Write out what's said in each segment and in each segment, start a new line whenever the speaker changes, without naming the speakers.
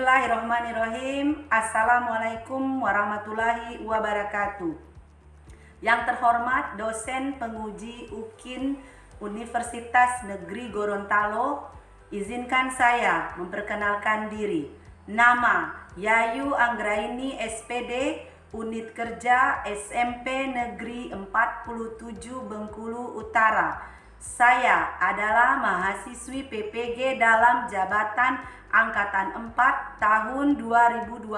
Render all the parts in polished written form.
Bismillahirrahmanirrahim. Assalamualaikum warahmatullahi wabarakatuh. Yang terhormat dosen penguji UKIN Universitas Negeri Gorontalo, izinkan saya memperkenalkan diri. Nama Yayu Anggraini SPD, Unit Kerja SMP Negeri 47 Bengkulu Utara. Saya adalah mahasiswi PPG dalam jabatan Angkatan 4 tahun 2021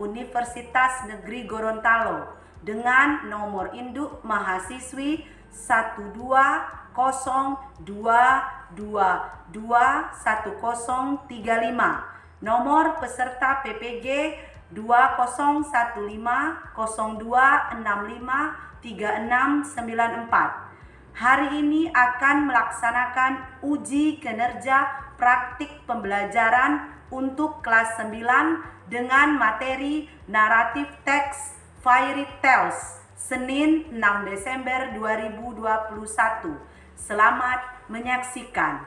Universitas Negeri Gorontalo dengan nomor induk mahasiswi 12022211035. Nomor peserta PPG 201502653694. Hari ini akan melaksanakan uji kinerja praktik pembelajaran untuk kelas 9 dengan materi naratif teks Fairy Tales, Senin 6 Desember 2021. Selamat menyaksikan.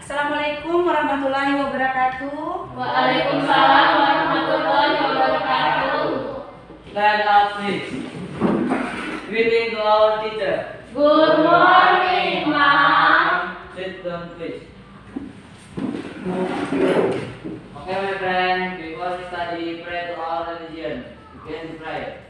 Assalamualaikum warahmatullahi wabarakatuh.
Waalaikumsalam warahmatullahi wabarakatuh.
Stand up, please. Greeting to our teacher.
Good morning, Ma'am.
Sit down, please. Okay, my friend, before we study, pray to our religion. You can pray.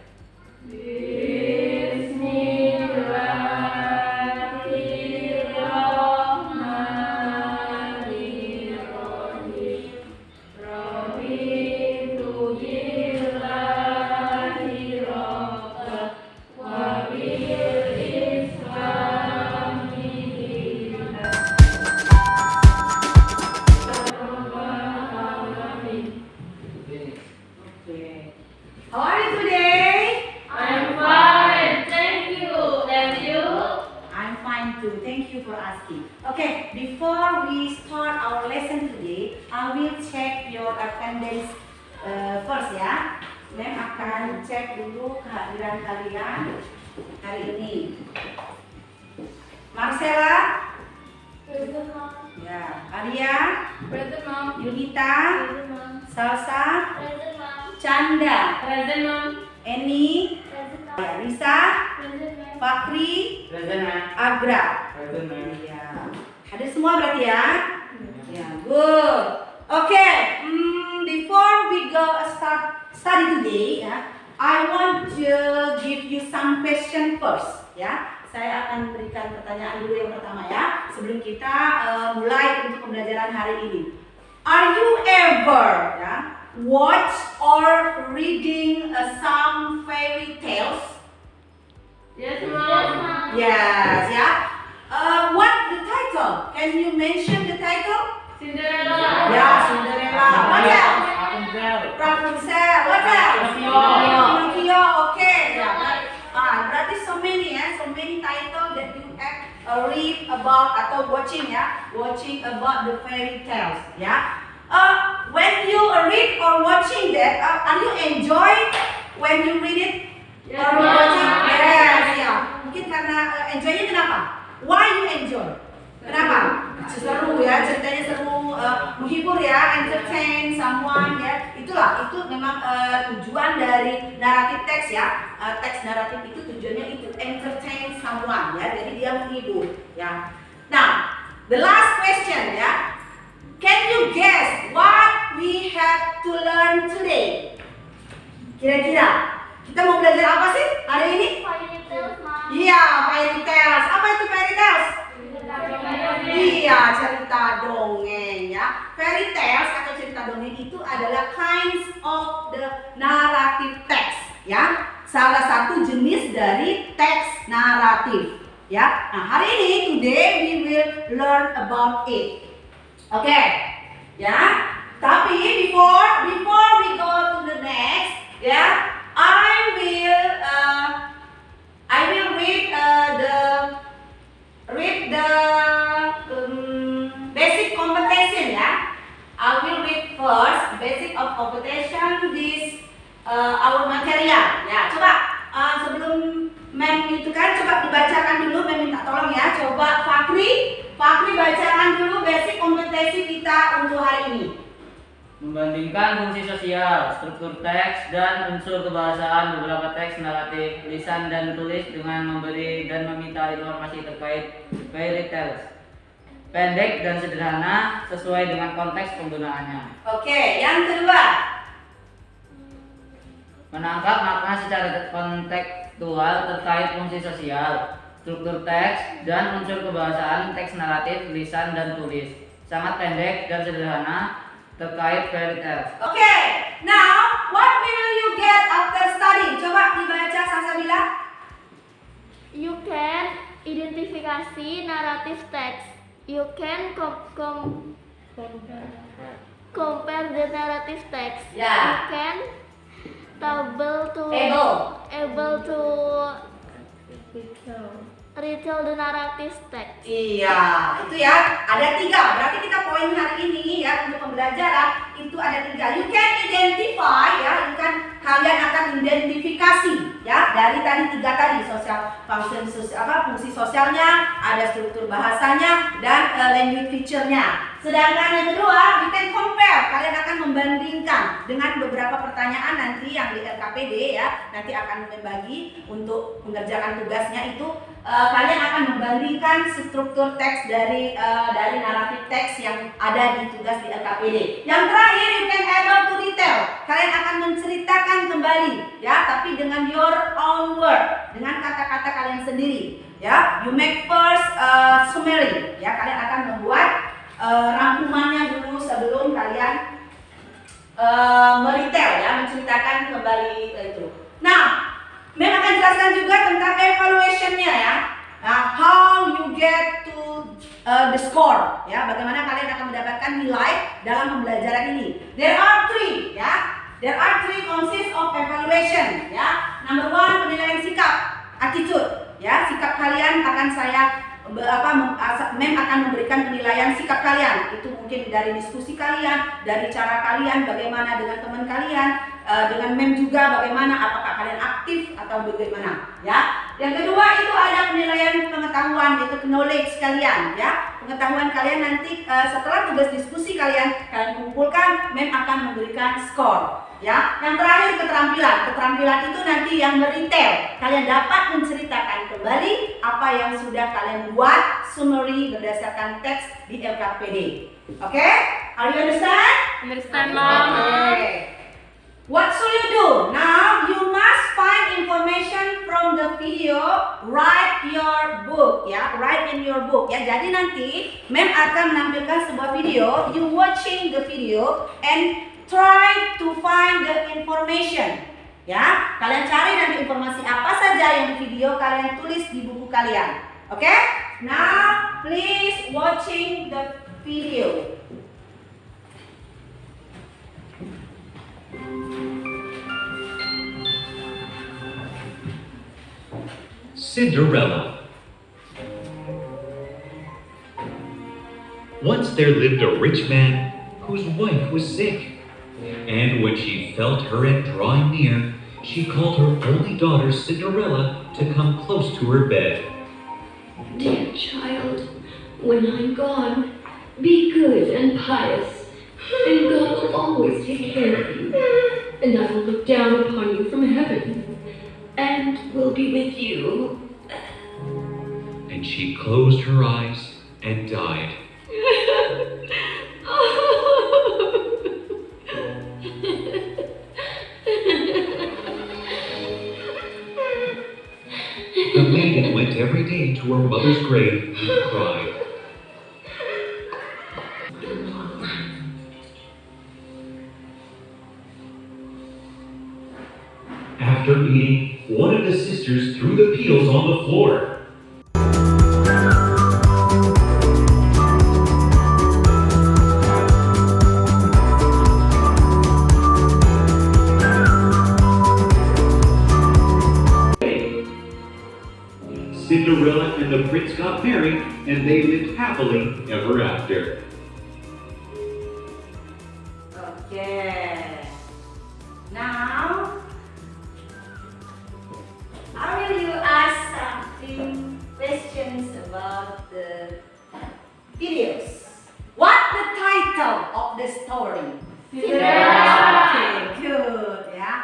How are you today?
I'm fine, thank you. And you?
I'm fine too. Thank you for asking. Okay, before we start our lesson today, I will check your attendance first ya. Mem akan cek dulu kehadiran kalian hari ini. Marcella,
Present, Ma'am.
ya. Arya,
Present, Ma'am.
Yunita,
Present, Ma'am.
Salsa,
Present, Ma'am.
Chandra,
Present, Ma'am.
Eni,
Present, Ma'am.
ya, Risa,
Present, Ma'am.
Fakri,
Present, ma'am.
Agra.
Present, ma'am.
Ya. Ada semua berarti ya? Ya, good. Okay, before we go start study today, ya, I want to give you some question first, ya. Saya akan berikan pertanyaan dulu yang pertama ya, sebelum kita mulai untuk pembelajaran hari ini. Are you ever, ya, watch or reading some fairy tales?
Yes, Ma'am.
Yes, yeah. What the title? Can you mention the title?
Cinderella.
Yeah, Cinderella. What else?
Rapunzel.
Rapunzel. What else?
Pinocchio.
Pinocchio. Okay. Yeah. Berarti so many ya, so many title that you have read about atau watching ya, watching about the fairy tales ya. When you read or watching that, are you enjoy when you read it?
Yes,
Or
ma'am.
watching? Yes, ya. Mungkin karena enjoynya kenapa? Why you enjoy? Kenapa? Seru ya, ceritanya seru, menghibur ya, entertain someone ya. Itulah, itu memang tujuan dari naratif teks ya. Teks naratif itu tujuannya itu entertain someone ya, jadi dia menghibur ya. Now, the last question ya. Can you guess what we have to learn today? Kira-kira kita mau belajar apa sih hari ini?
Fairy tales, Ma'am.
Iya, fairy tales. Apa itu fairy tales? Iya, cerita dongeng ya. Fairy tales atau cerita dongeng itu adalah kinds of the narrative text ya. Salah satu jenis dari teks naratif ya. Nah, hari ini today we will learn about it. Oke. Ya. Tapi before we go to the next ya, I will read the basic competition ya. I will read first basic of competition this our material ya. Coba sebelum Mem itu kan coba dibacakan dulu, Mem minta tolong ya. Coba Fakri bacakan dulu basic kompetensi kita kita untuk hari ini?
Membandingkan fungsi sosial, struktur teks, dan unsur kebahasaan beberapa teks naratif, lisan dan tulis dengan memberi dan meminta informasi terkait fairy tales. Pendek dan sederhana sesuai dengan konteks penggunaannya.
Oke, yang kedua.
Menangkap makna secara kontekstual terkait fungsi sosial, struktur teks, dan unsur kebahasaan teks naratif, lisan dan tulis. Sangat pendek dan sederhana terkait fairy tales.
Oke, now what will you get after studying? Coba dibaca Salsabila.
You can identifikasi naratif teks. You can compare the narrative text.
Ya.
You can able to retell the narrative text.
Iya, itu ya. Ada 3. Berarti kita poin hari ini ya untuk pembelajaran itu ada 3. You can identify ya, kalian akan identifikasi ya dari tadi 3 tadi fungsi sosialnya, ada struktur bahasanya dan language feature-nya. Sedangkan yang kedua, you can compare. Kalian akan membandingkan dengan beberapa pertanyaan nanti yang di LKPD ya. Nanti akan membagi untuk mengerjakan tugasnya itu. Kalian akan membandingkan struktur teks dari naratif teks yang ada di tugas di LKPD. Yang terakhir, you can able to retell. Kalian akan menceritakan kembali ya, tapi dengan your own word, dengan kata-kata kalian sendiri ya. You make first summary ya. Kalian akan membuat rangkumannya dulu sebelum kalian meritel ya, menceritakan kembali itu. Nah, Mem akan jelaskan juga tentang evaluation-nya ya. Nah, how you get to the score ya, bagaimana kalian akan mendapatkan nilai dalam pembelajaran ini. There are 3 ya. There are 3 consists of evaluation ya. Number 1, penilaian sikap, attitude ya. Sikap kalian akan Mem akan memberikan penilaian sikap kalian. Itu mungkin dari diskusi kalian, dari cara kalian bagaimana dengan teman kalian, dengan Mem juga bagaimana, apakah kalian aktif atau bagaimana ya. Yang kedua itu ada penilaian pengetahuan, yaitu knowledge kalian ya. Pengetahuan kalian nanti setelah tugas diskusi kalian kumpulkan, Mem akan memberikan skor ya. Yang terakhir keterampilan. Keterampilan itu nanti yang meritel. Kalian dapat menceritakan kembali apa yang sudah kalian buat, summary berdasarkan teks di LKPD. Oke? Are you understand?
Understand, Mom?
Okay. What should you do? Now you must find information from the video. Write your book ya. Write in your book ya. Jadi nanti Mem akan menampilkan sebuah video. You watching the video and try to find the information. Ya, kalian cari nanti informasi apa saja yang di video, kalian tulis di buku kalian. Oke? Now please watching the video.
Cinderella. Once there lived a rich man whose wife was sick, and when she felt her end drawing near, she called her only daughter Cinderella to come close to her bed.
Dear child, when I'm gone, be good and pious, and God will always take care of you, and I will look down upon you from heaven, and will be with you.
And she closed her eyes and died. The maiden went every day to her mother's grave and cried. After eating, one of the sisters threw the peels on the floor. Cinderella and the prince got married, and they lived happily ever after.
Okay. Now, I will you ask something questions about the videos. What the title? the story?
Cinderella.
Okay, good. Yeah.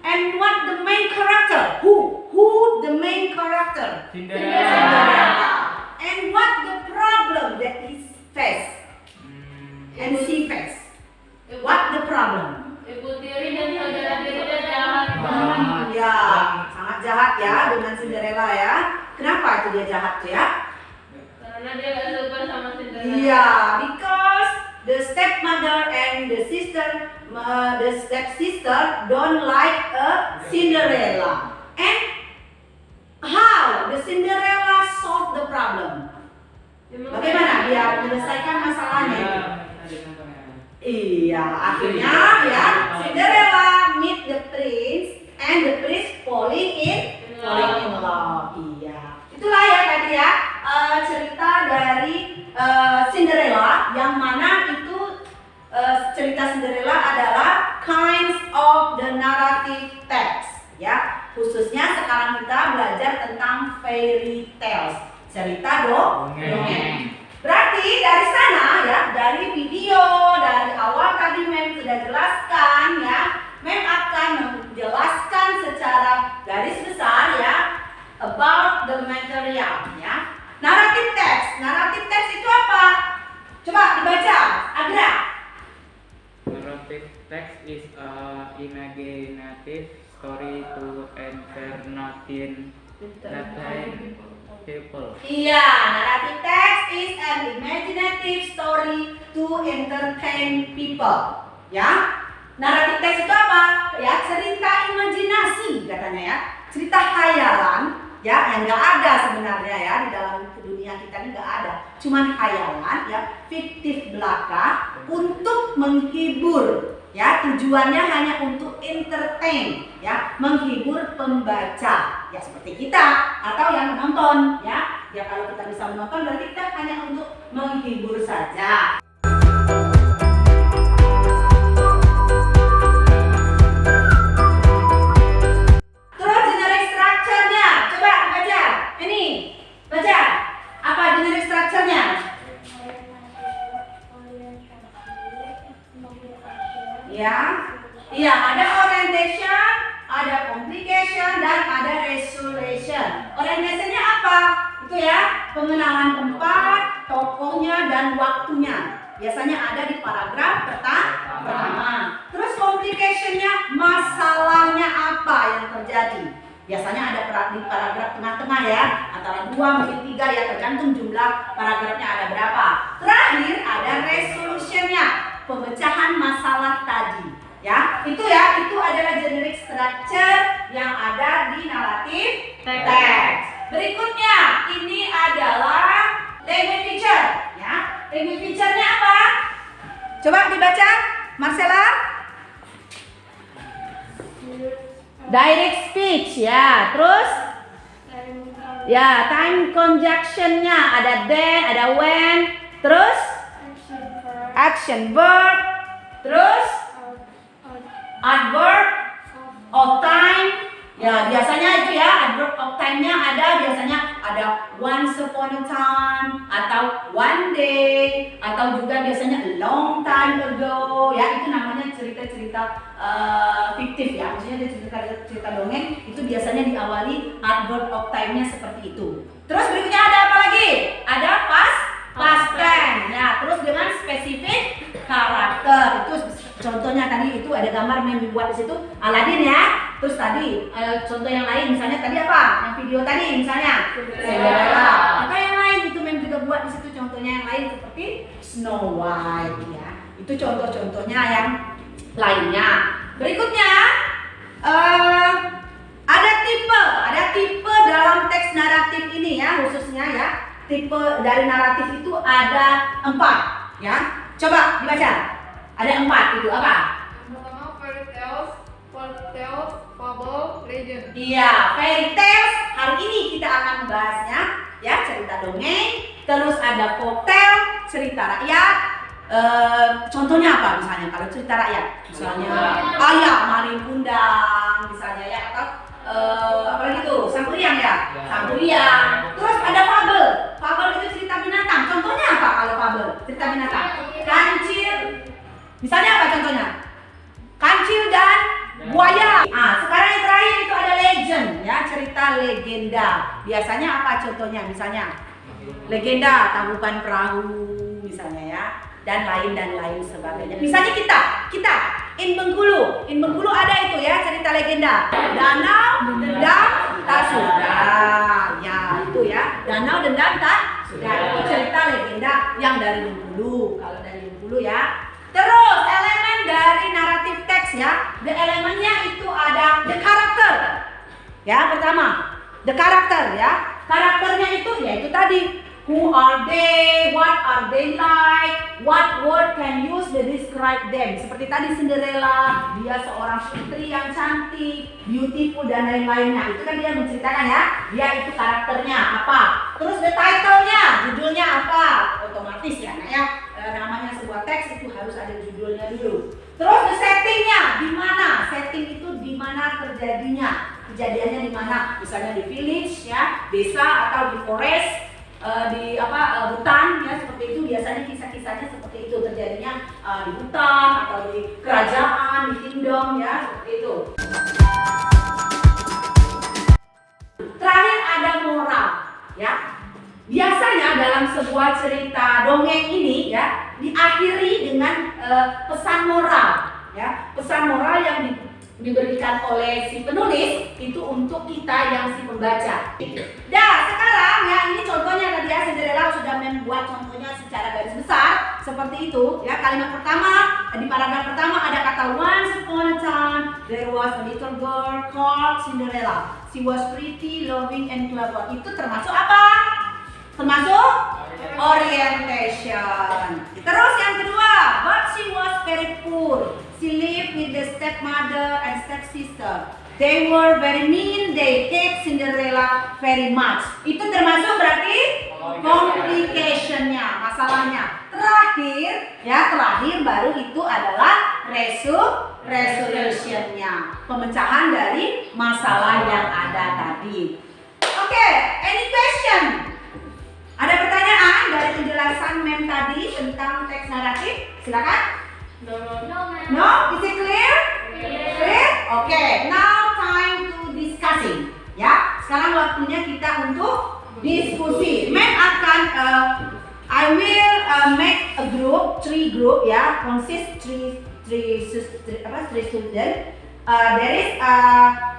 And what the main character? Who the main character?
Cinderella.
And what the problem that he faced and she faced? What the problem?
Ibu tiri dan saudara tirinya jahat.
Ya, sangat jahat ya dengan Cinderella ya. Kenapa itu dia jahat tuh ya?
Karena dia gak suka sama Cinderella.
Iya, because the stepmother and the stepsister don't like a Cinderella. And how the Cinderella solve the problem? Bagaimana dia menyelesaikan masalahnya? Iya, akhirnya ya Cinderella meet the prince and the prince falling in love. Iya, itulah ya tadi ya cerita dari Cinderella, yang mana itu cerita Cinderella adalah kinds of the narrative text ya. Khususnya sekarang kita belajar tentang fairy tales, cerita dongeng. Berarti dari sana ya, dari video, dari awal tadi Mem sudah jelaskan ya, Mem akan menjelaskan secara garis besar ya about the material ya. Narrative text itu apa? Coba dibaca, Agra.
Narrative text is a imaginative story to entertain people.
Iya, narrative text is an imaginative story to entertain people. Ya, narrative text itu apa? Ya, cerita imajinasi katanya ya, cerita khayalan ya, yang nggak ada sebenarnya ya di dalam dunia kita ini nggak ada, cuman khayalan ya, fiktif belaka untuk menghibur. Ya, tujuannya hanya untuk entertain, ya, menghibur pembaca, ya seperti kita atau yang menonton, ya. Ya kalau kita bisa menonton berarti kita hanya untuk menghibur saja. Terus generic structure-nya, coba baca. Ini, baca. Apa generic structure-nya? Ya, iya ada orientation, ada complication, dan ada resolution. Orientationnya apa? Itu ya, pengenalan tempat, tokohnya, dan waktunya. Biasanya ada di paragraf pertama. Terus complicationnya, masalahnya apa yang terjadi? Biasanya ada di paragraf tengah-tengah ya, antara 2 mungkin 3 ya, tergantung jumlah paragrafnya ada berapa. Terakhir ada resolutionnya, pemecahan masalah tadi ya. Itu adalah generic structure yang ada di narrative text. Berikutnya ini adalah language feature ya. Language feature-nya apa? Coba dibaca, Marcella. Direct speech ya. Terus ya, time conjunction-nya ada then, ada when. Terus action verb, terus adverb of time. Ya, biasanya itu ya, adverb of time-nya biasanya ada once upon a time, atau one day, atau juga biasanya a long time ago. Ya, itu namanya cerita-cerita fiktif ya. Maksudnya cerita dongeng itu biasanya diawali adverb of time-nya seperti itu. Terus berikutnya ada apa lagi? Ada past tense. Ya, terus dengan spesifik karakter. Itu contohnya tadi itu ada gambar yang dibuat di situ Aladin ya. Terus tadi contoh yang lain misalnya tadi apa? Yang video tadi misalnya Cinderella. Atau yang lain itu memang juga buat di situ contohnya yang lain seperti Snow White ya. Itu contoh-contohnya yang lainnya. Berikutnya ada tipe dalam teks naratif ini ya, khususnya ya. Tipe dari naratif itu ada 4 ya. Coba dibaca. Ada 4 itu apa?
Pertama fairy tales, folk tales, fable, legend.
Iya, fairy tales. Hari ini kita akan membahasnya ya, cerita dongeng. Terus ada folk tale, cerita rakyat. Contohnya apa misalnya kalau cerita rakyat? Misalnya ayah Malin Kundang misalnya ya, atau apalagi tuh Sang Kuryang ya, Sang Kuryang. Terus ada fabel itu cerita binatang. Contohnya apa kalau fabel cerita binatang? Kancil Misalnya apa contohnya? Kancil dan buaya. Sekarang yang terakhir itu ada legend ya, cerita legenda. Biasanya apa contohnya? Misalnya legenda Tangkuban Perahu misalnya ya, dan lain sebagainya. Misalnya kita in Bengkulu ada itu ya cerita legenda. Danau Dendam Tak Sudah. Ya itu ya, Danau Dendam Tak Sudah. Itu cerita legenda yang dari Bengkulu. Kalau dari Bengkulu ya. Terus elemen dari naratif teks ya. The elemennya itu ada the character. Ya, pertama the character ya. Karakternya itu ya itu tadi. Who are they? What are they like? What word can use to describe them? Seperti tadi Cinderella, dia seorang putri yang cantik, beautiful dan lain-lainnya. Itu kan dia menceritakan ya. Dia itu karakternya apa? Terus the title-nya, judulnya apa? Otomatis ya, namanya sebuah teks itu harus ada judulnya dulu. Terus the setting-nya, di mana? Setting itu di mana terjadinya? Kejadiannya di mana? Misalnya di village ya, desa atau di forest. Di hutan ya, seperti itu biasanya kisah-kisahnya seperti itu terjadinya di hutan atau di kerajaan, di kingdom ya, seperti itu. Terakhir ada moral ya. Biasanya dalam sebuah cerita dongeng ini ya diakhiri dengan pesan moral ya, pesan moral yang diberikan oleh si penulis itu untuk kita yang si pembaca. Nah sekarang ya ini contohnya tadi ya, Cinderella sudah membuat contohnya secara garis besar seperti itu ya. Kalimat pertama di paragraf pertama ada kata once upon a time there was a little girl called Cinderella. She was pretty, loving and clever. Itu termasuk apa? Termasuk orientation. Terus yang kedua, but she was very poor. She lived with the stepmother and stepsister. They were very mean. They hate Cinderella very much. Itu termasuk berarti complication-nya, masalahnya. Terakhir baru itu adalah resolution-nya, pemecahan dari masalah yang ada tadi. Oke, any question? Ada pertanyaan dari penjelasan Mem tadi tentang teks naratif? Silakan. No? Is it clear? Clear? Oke, now time to discussing. Ya, sekarang waktunya kita untuk diskusi. Mem akan I will make a group, 3 group ya, consist 3 student. There is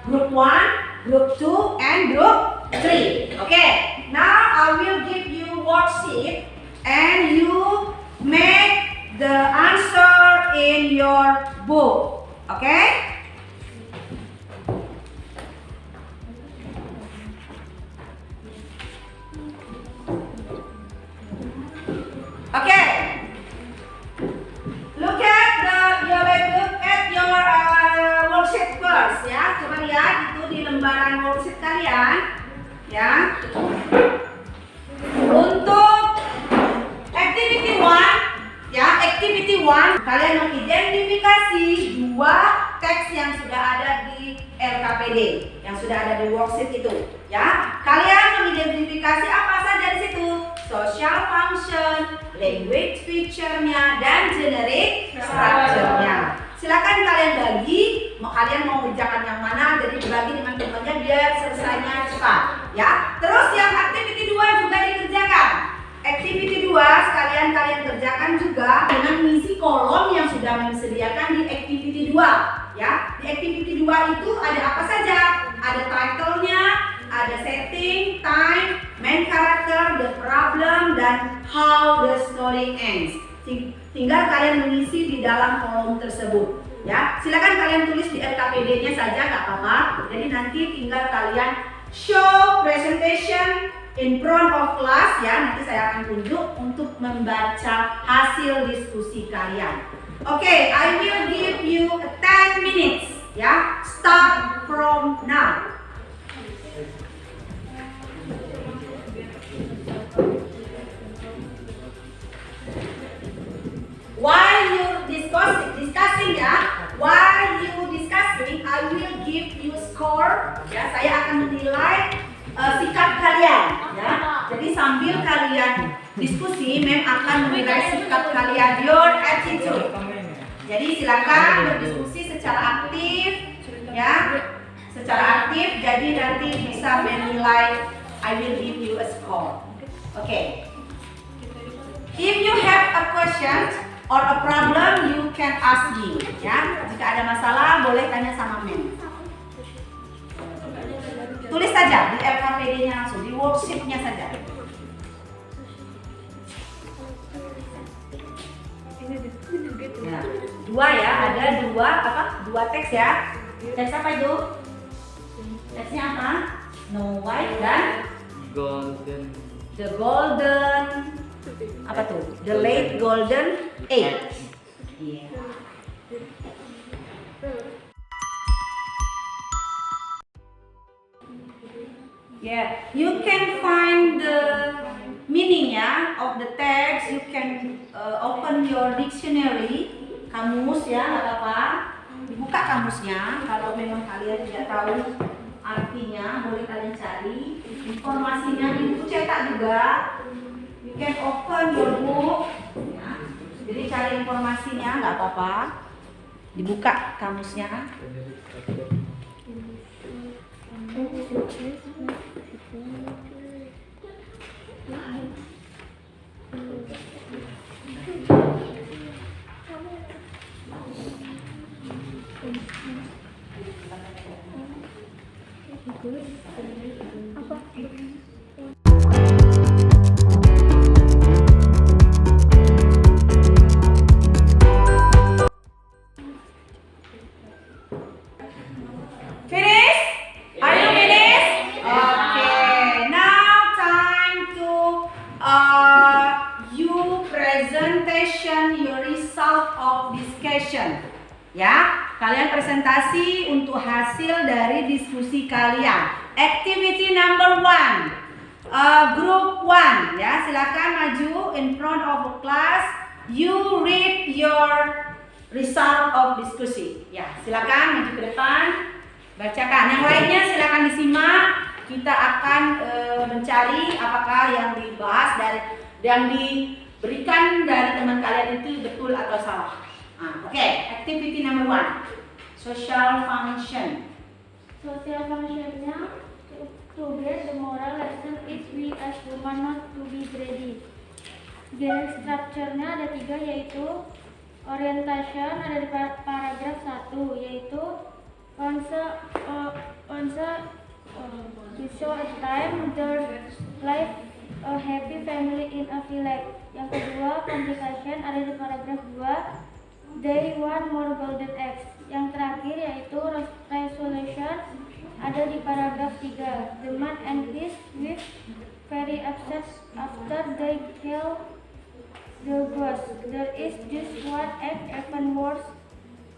group 1, group 2 and group 3. Okay. Now I will give you worksheet and you make the answer in your book. Okay? Okay. Look at your worksheet first ya. Coba lihat itu di lembaran worksheet kalian ya. Untuk activity 1 ya, activity 1 kalian mengidentifikasi 2 teks yang sudah ada di LKPD, yang sudah ada di worksheet itu ya. Kalian mengidentifikasi apa saja di situ? Social function, language feature-nya, dan generic structure-nya. Silakan kalian bagi, kalian mau kerjakan yang mana, jadi dibagi dengan temannya biar selesainya cepat ya. Terus yang activity 2 juga dikerjakan. Activity 2 sekalian kalian kerjakan juga dengan mengisi kolom yang sudah disediakan di activity 2 ya. Di activity 2 itu ada apa saja? Ada title-nya, ada setting, time, main character, the problem, dan how the story ends. Tinggal kalian mengisi di dalam kolom tersebut ya. Silakan kalian tulis di LKPD-nya saja, nggak apa-apa. Jadi nanti tinggal kalian show presentation in front of class ya. Nanti saya akan tunjuk untuk membaca hasil diskusi kalian. Oke, I will give you 10 minutes ya. Start from now. While you discussing ya, while you discussing, I will give you score. Ya, saya akan menilai sikap kalian. Ya, jadi sambil kalian diskusi, Mem akan menilai sikap kalian, your attitude. Jadi silakan berdiskusi secara aktif, ya, secara aktif. Jadi nanti bisa menilai. I will give you a score. Okay. If you have a question or a problem, you can ask me. Ya, jika ada masalah boleh tanya sama Mem. Tulis saja di LKPD-nya langsung, di worksheet-nya saja. Ya, dua ya, ada dua teks ya. Teks apa itu? Teksnya apa? Snow White dan The Golden apa tuh? The Late Golden Age. Yeah. Yeah, you can find the meaning ya of the text. You can open your dictionary, kamus ya, nggak apa-apa. Dibuka kamusnya. Kalau memang kalian tidak tahu artinya, boleh kalian cari informasinya di buku cetak juga. You can open your book. Ya. Jadi cari informasinya, nggak apa-apa. Dibuka kamusnya. Finish? Are you finished? Okay. Now time to you presentation your result of discussion. Ya, kalian presentasi untuk hasil dari diskusi kalian. Activity number 1, group 1. Ya, silakan maju in front of the class. You read your result of discussion. Ya, silakan maju ke depan. Bacakan. Yang lainnya silakan disimak. Kita akan mencari apakah yang dibahas dari yang diberikan dari teman kalian itu betul atau salah. Oke. Activity number 1, social function.
Social functionnya to get the moral lesson is we as human not to be greedy. Genre structure-nya ada 3, yaitu orientation ada di paragraf 1, yaitu once to show a time their life a happy family in a village. Yang kedua, complication ada di paragraf 2, they want more golden eggs. Yang terakhir yaitu resolution ada di paragraf 3, the man and his wife very upset after they kill the ghost. There is just one egg, even worse,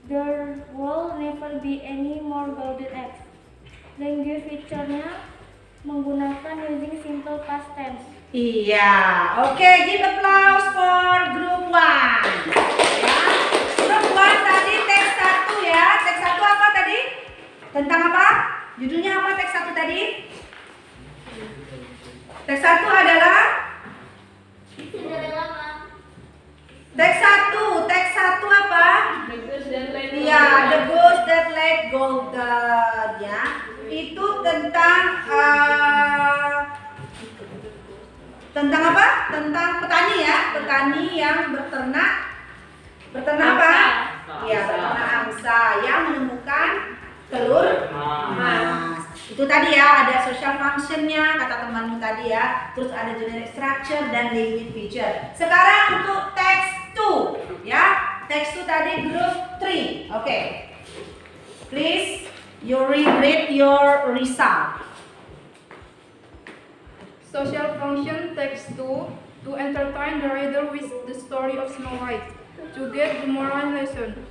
there will never be any more golden eggs. Language feature-nya menggunakan using simple past tense.
Iya, oke, give applause for group 1. Ya. Group 1 tadi teks 1 ya. Teks 1 apa tadi? Tentang apa? Judulnya apa teks 1 tadi? Teks 1 adalah teks 1 apa? Iya, The Ghost That Laid Golden ya. Itu tentang apa? Tentang petani ya, petani yang beternak apa? Iya, beternak angsa yang menemukan telur emas. Itu tadi ya, ada social functionnya kata temanmu tadi ya. Terus ada generic structure dan language feature. Sekarang untuk text 2 ya. Text 2 tadi group 3. Oke. Please you read your result.
Social function text 2 to entertain the reader with the story of Snow White. To get the moral lesson.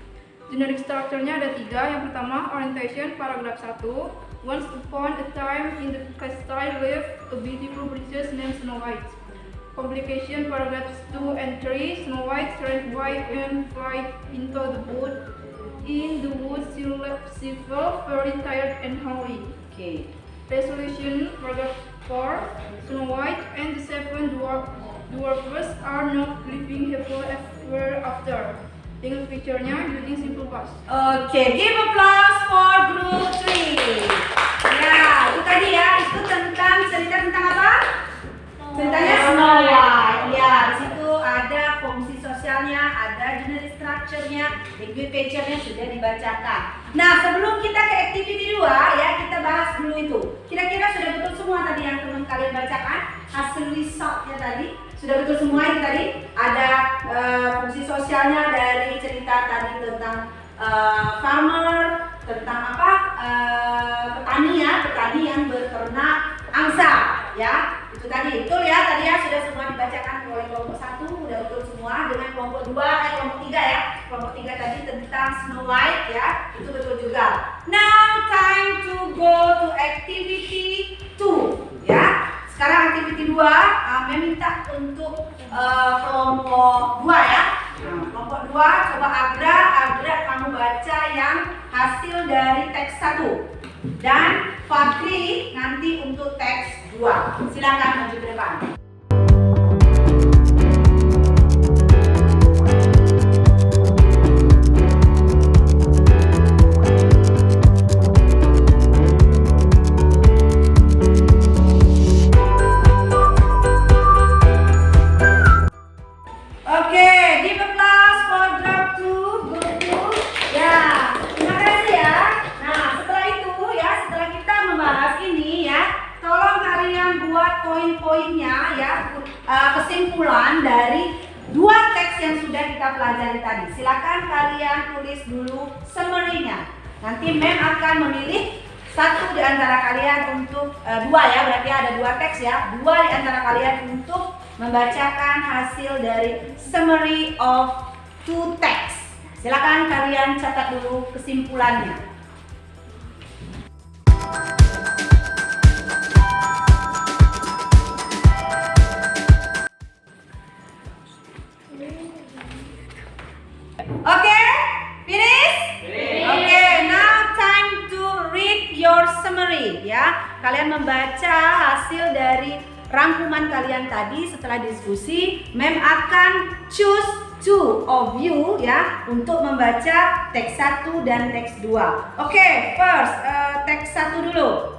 Generic structure-nya ada 3. Yang pertama, orientation, paragraf 1. Once upon a time in the castle lived a beautiful princess named Snow White. Complication, paragraphs 2 and 3. Snow White turned white and fly into the wood. In the woods she felt very tired and hungry.
Oke.
Resolution, paragraph 4. Snow White and the 7 dwarfs are not living happily ever after. English picture-nya using simple past.
Oke, give applause for group 3. Ya, itu tadi ya, itu tentang cerita tentang apa? Ceritanya Snow White. Ya, di situ ada fungsi sosialnya, ada generic structure-nya, picture-nya sudah dibacakan. Nah, sebelum kita ke activity 2 ya, kita bahas dulu itu. Kira-kira sudah betul semua tadi yang teman kalian bacakan? Hasil resultnya tadi sudah betul semua itu tadi? Ada fungsi sosialnya dari cerita tadi tentang farmer, tentang apa? Petani yang berternak angsa ya. Itu tadi, betul ya, tadi ya sudah semua dibacakan oleh kelompok 1, udah betul semua. Dengan kelompok 2, kelompok 3 ya. Kelompok 3 tadi tentang Snow White ya, itu betul juga. Now time to go to activity 2 ya. Sekarang activity 2, meminta untuk kelompok 2 ya. Kelompok 2, coba Agra kamu baca yang hasil dari teks 1. Dan Fakri nanti untuk teks 2. Silakan maju ke depan. Oke, give applause for group 2, group 2. Ya, terima kasih ya. Nah, setelah itu ya, setelah kita membahas ini ya, tolong kalian buat poin-poinnya ya, kesimpulan dari 2 teks yang sudah kita pelajari tadi. Silakan kalian tulis dulu summary-nya. Nanti Mem akan memilih satu di antara kalian untuk 2 ya, berarti ada 2 teks ya. 2 di antara kalian untuk membacakan hasil dari summary of 2 text. Silakan kalian catat dulu kesimpulannya. Oke, finish? Oke, now time to read your summary ya. Kalian membaca hasil dari rangkuman kalian tadi. Setelah diskusi, Mem akan choose 2 of you ya untuk membaca teks 1 dan teks 2. Oke, first teks 1 dulu.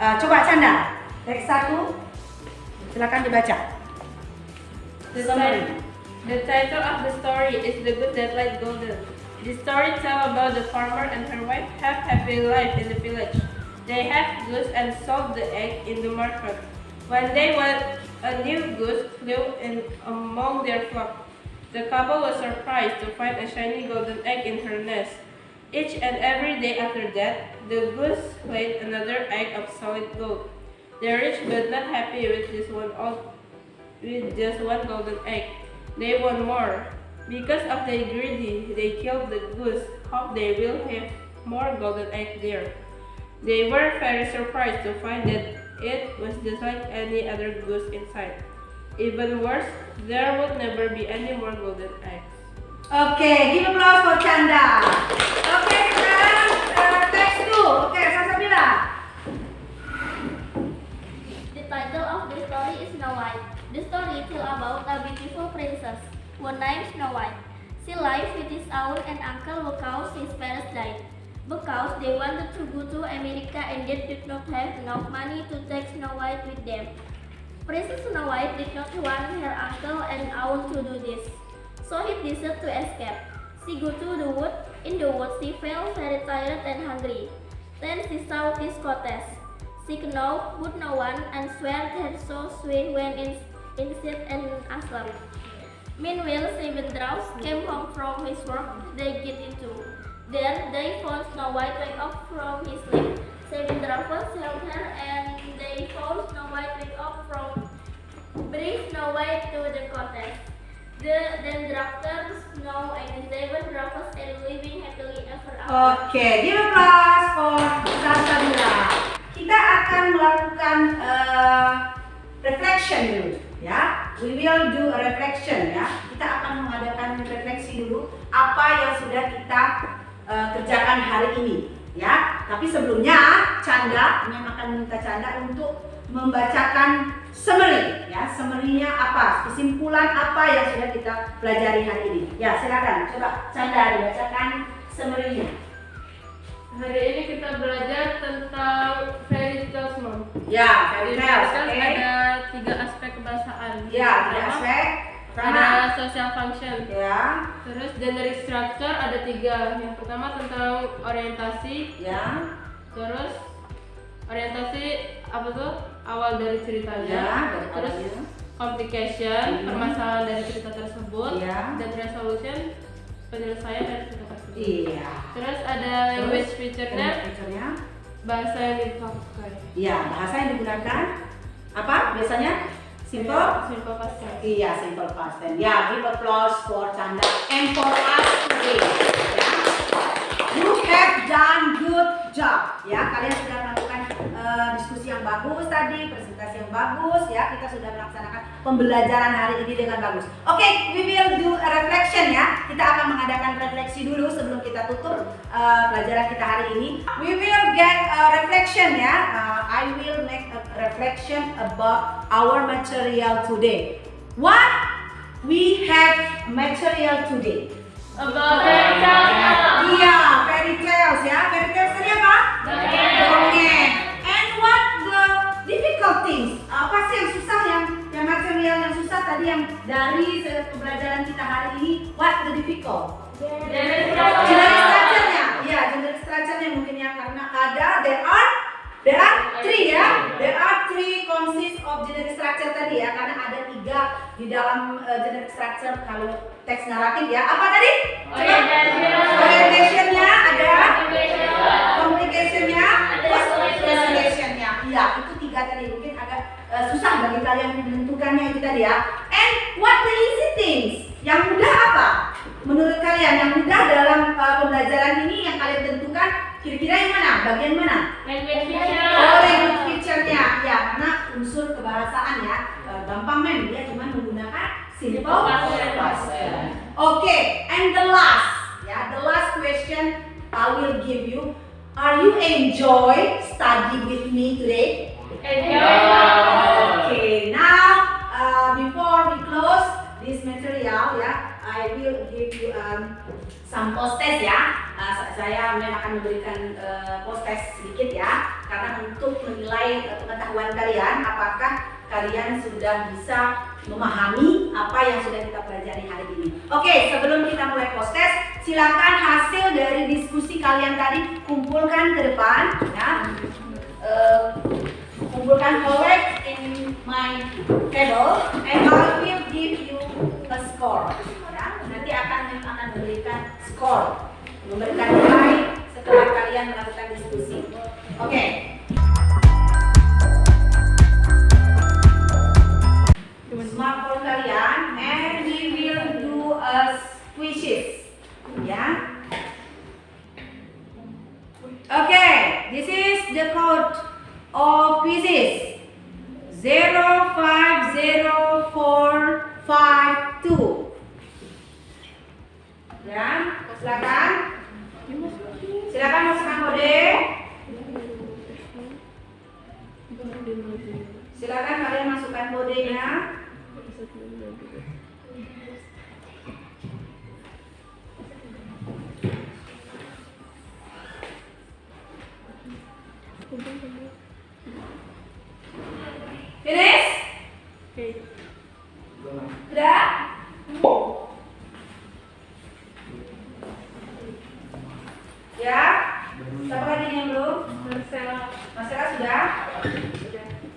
Coba Canda, teks 1 silakan dibaca. Summary.
The title of the story is The Goose That Laid Golden. The story tells about the farmer and her wife have happy life in the village. They have goose and sold the egg in the market. One day, a new goose flew in among their flock. The couple was surprised to find a shiny golden egg in her nest. Each and every day after that, the goose laid another egg of solid gold. They were rich but not happy with just one golden egg. They want more. Because of their greedy, they killed the goose, hope they will have more golden eggs there. They were very surprised to find that it was just like any other goose inside. Even worse, there would never be any more golden eggs.
Oke, give applause for Canda. Oke, sekarang teks 2. Oke, Salsabila.
The title of the story is Snow White. The story tells about a beautiful princess who named Snow White. She lived with his aunt and uncle because his parents died. Because they wanted to go to America and they did not have enough money to take Snow White with them. Princess Snow White did not want her uncle and aunt to do this, so he decided to escape. She go to the wood. In the wood, she felt very tired and hungry. Then she saw this cottage. She would no one and swear that so sweet when inside and asleep. Meanwhile, 7 dwarfs came home from his work. They get into. Then they found Snow White wake up from his sleep. 7 dwarfs helped her and they found Snow White wake up from bring Snow White to the cottage. Then Doctor Snow and 7 dwarfs are living happily ever after.
Oke, give applause for Salsabila. Kita akan melakukan reflection dulu, ya. We will do a reflection, ya. Kita akan mengadakan refleksi dulu apa yang sudah kita kerjakan hari ini, ya. Tapi sebelumnya, Canda, Mem akan meminta Canda untuk membacakan summary ya. Summary-nya apa? Kesimpulan apa yang sudah kita pelajari hari ini? Ya, silakan. Coba Chandra dibacakan summary-nya.
Hari ini kita belajar tentang fairy tales, Mom.
Ya, fairy
Fairy
tales.
tales
Oke.
ada 3 aspek kebahasaan.
Ya, tiga
Pertama,
aspek. Pertama,
ada social function.
ya,
Terus generic structure ada 3. Yang pertama tentang orientasi.
ya,
Terus orientasi apa tuh? Awal dari ceritanya.
ya, dari
Terus
awalnya.
complication, permasalahan dari cerita tersebut.
Iya.
Dan resolution, penyelesaian dari cerita tersebut.
Iya.
Terus ada language feature-nya,
Feature-nya.
bahasa yang dipakai.
Iya, bahasa yang digunakan apa biasanya? Simple.
Simple past tense.
Iya, simple past tense. Ya, give applause for Chandra and for us today. Ya. You have done good job. Ya, kalian sudah melakukan diskusi yang bagus tadi, presentasi yang bagus. Ya, kita sudah melaksanakan pembelajaran hari ini dengan bagus. Oke, we will do a reflection ya. Kita akan mengadakan refleksi dulu sebelum kita tutup pelajaran kita hari ini. We will get a reflection ya. I will make a reflection about our material today. What we have material today?
About fairy tales.
Iya, fairy tales ya. Fairy tales tadi apa? Dongeng. And what the difficult things? Apa sih yang susah, yang material yang susah tadi yang dari pembelajaran kita hari ini? What the difficult? Generic structure-nya. Iya, generic structure-nya mungkin ya, karena there are three ya. There are three consist of generic structure tadi ya, karena ada 3 di dalam generic structure kalau teks naratif ya. Apa tadi? Orientation-nya ada, communication-nya, terus resolution-nya. Iya, itu 3 tadi mungkin agak susah bagi kalian menentukannya itu tadi ya. And what the easy things? Yang mudah apa? Menurut kalian yang mudah dalam pembelajaran ini yang kalian tentukan kira-kira yang mana? Bagian mana?
Language feature.
Oh, language feature-nya. Ya, karena unsur kebahasaan ya. Gampang men, dia cuma menggunakan simple past tense. Oke, and the last question I will give you. Are you enjoy study with me today? Okay, now before we close this material ya, I will give you some post test ya. Saya memang akan memberikan post test sedikit ya, karena untuk menilai pengetahuan kalian, apakah kalian sudah bisa memahami apa yang sudah kita pelajari hari ini. Oke, sebelum kita mulai post test, silakan hasil dari diskusi kalian tadi kumpulkan ke depan ya. Kumpulkan collect in my table and I will give you a score ya. Nanti akan memberikan skor, memberikan nilai setelah kalian melakukan diskusi. Oke. Smartphone kalian and we will do a quizzes ya. Okay, this is the code of quizzes 050452 ya. Silakan masukkan kode. Silakan kalian masukkan kodenya. Finish? Sudah? Ya? Siapa lagi yang belum? Marcela sudah?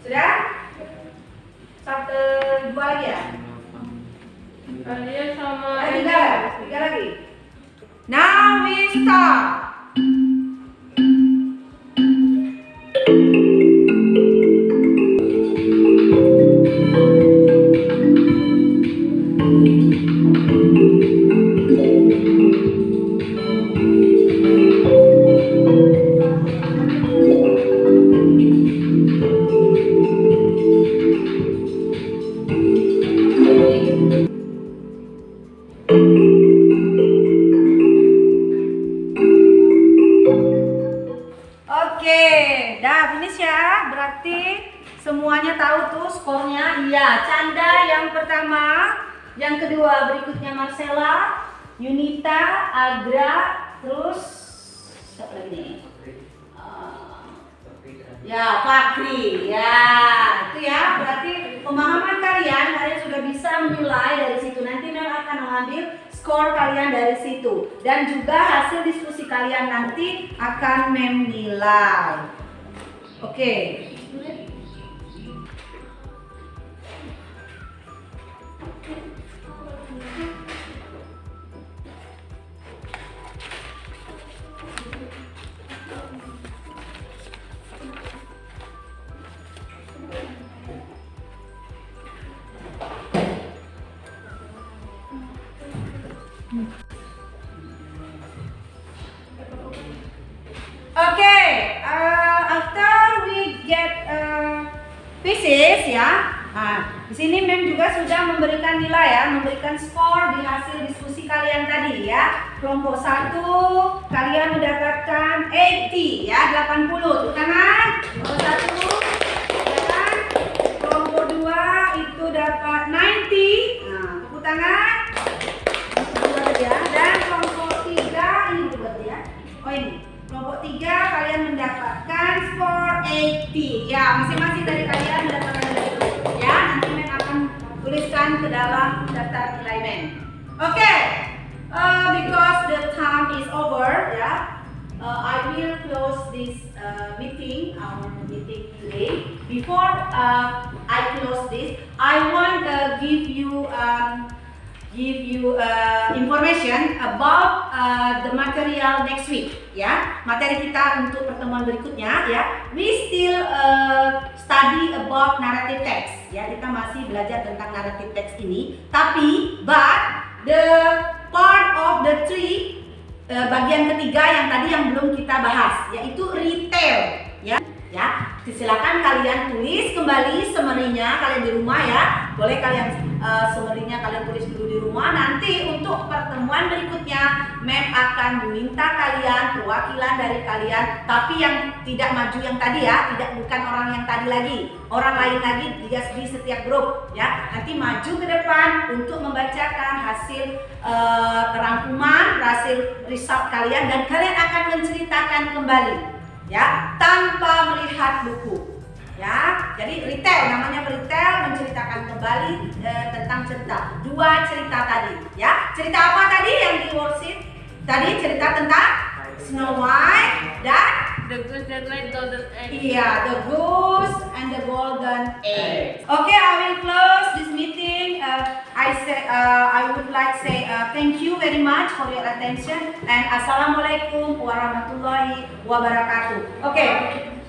Sudah? Dua lagi ya?
Dia sama
Tiga lagi. Now we start. Oke, dah finish ya. Berarti semuanya tahu tuh skornya? Iya, Canda yang pertama, yang kedua berikutnya Marcella, Yunita, Agra, terus siapa lagi nih? Ya, Fakri. Ya, itu ya. Berarti pemahaman kalian sudah bisa menilai dari situ. Nanti Mem akan mengambil skor kalian dari situ. Dan juga hasil diskusi kalian nanti akan Mem nilai. Oke. Okay, after we get pieces ya, di sini Mem juga sudah memberikan nilai ya, memberikan skor di hasil diskusi kalian tadi ya. Kelompok 1 kalian mendapatkan 80 ya, 80, tepuk tangan. Kelompok 1, ya kan? Kelompok 2 itu dapat 90, tepuk tangan. Ya, dan kelompok 3 ini berarti ya. Oh ini. Kelompok 3 kalian mendapatkan skor 80. Ya, masing-masing dari kalian mendapatkan itu. Ya, nanti Mem akan tuliskan ke dalam daftar nilai Mem. Oke. Because the time is over, ya. I will close this meeting, our meeting today. Before I close this, I want to give you information about the material next week ya, materi kita untuk pertemuan berikutnya ya. We still study about narrative text ya, kita masih belajar tentang narrative text ini, tapi the part of the three, bagian ketiga yang tadi yang belum kita bahas yaitu retail ya. Silakan kalian tulis kembali summary-nya kalian di rumah ya. Boleh kalian summary-nya kalian tulis dulu di rumah. Nanti untuk pertemuan berikutnya Mem akan meminta kalian perwakilan dari kalian, tapi yang tidak maju yang tadi ya, bukan orang yang tadi lagi, orang lain lagi di setiap grup ya. Nanti maju ke depan untuk membacakan hasil rangkuman, hasil result kalian, dan kalian akan menceritakan kembali ya, tanpa melihat buku ya. Jadi retail, namanya retail, menceritakan kembali tentang cerita, 2 cerita tadi ya. Cerita apa tadi yang di worksheet tadi? Cerita tentang Snow White dan
The Goose That Laid Golden Egg.
iya, The Goose and the Golden Egg. Okay, I will close this meeting. I would like to say thank you very much for your attention and assalamualaikum warahmatullahi wabarakatuh. Okay,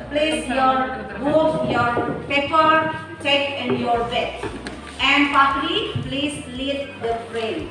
please your book, your paper, take in your bed. And Fakri, please lead the prayer.